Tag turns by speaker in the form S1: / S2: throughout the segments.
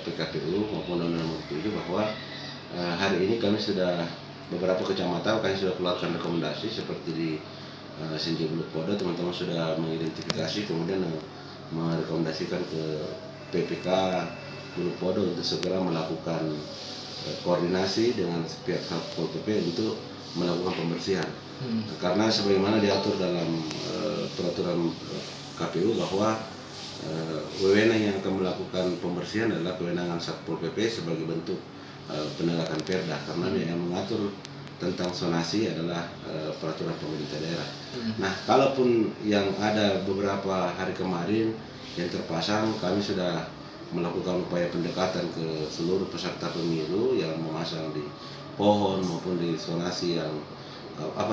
S1: PKPU maupun Undang-Undang Nomor 7 bahwa hari ini kami sudah beberapa kecamatan kami sudah keluarkan rekomendasi seperti di Senja Bulu Podo, teman-teman sudah mengidentifikasi kemudian merekomendasikan ke PPK Bulu Podo untuk segera melakukan koordinasi dengan pihak Satpol PP untuk melakukan pembersihan. Karena sebagaimana diatur dalam peraturan KPU bahwa wewenang yang akan melakukan pembersihan adalah kewenangan Satpol PP sebagai bentuk penegakan perda, karena yang mengatur tentang zonasi adalah peraturan pemerintah daerah. Nah, kalaupun yang ada beberapa hari kemarin yang terpasang, kami sudah melakukan upaya pendekatan ke seluruh peserta pemilu yang memasang di pohon maupun di zonasi yang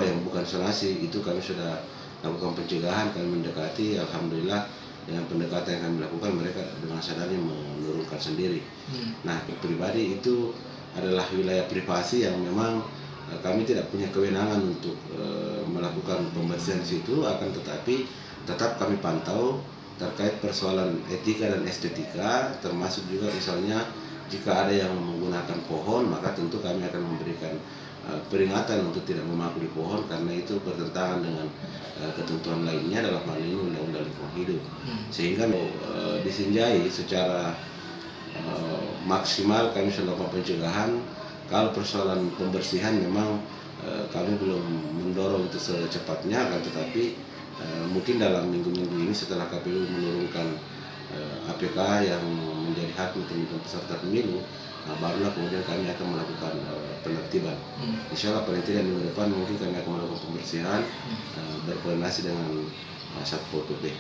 S1: yang bukan zonasi, itu kami sudah lakukan pencegahan, kami mendekati. Alhamdulillah dengan pendekatan yang kami lakukan, mereka dengan sadarnya menurunkan sendiri. Nah, pribadi itu adalah wilayah privasi yang memang kami tidak punya kewenangan untuk melakukan pembersihan di situ, akan tetapi tetap kami pantau terkait persoalan etika dan estetika, termasuk juga misalnya jika ada yang menggunakan pohon, maka tentu kami akan memberikan peringatan untuk tidak memaku di pohon, karena itu bertentangan dengan ketentuan lainnya dalam hal ini Undang-Undang Lingkungan Hidup. Sehingga disinjai secara maksimal kami sudah melakukan pencegahan. Kalau persoalan pembersihan memang kami belum mendorong itu secepatnya, akan tetapi mungkin dalam minggu-minggu ini setelah KPU menurunkan APK yang menjadi hak untuk peserta pemilu, barulah kemudian kami akan melakukan penertiban. Insya Allah paling tidak minggu depan mungkin kami akan melakukan pembersihan berkoordinasi dengan Satpol PP.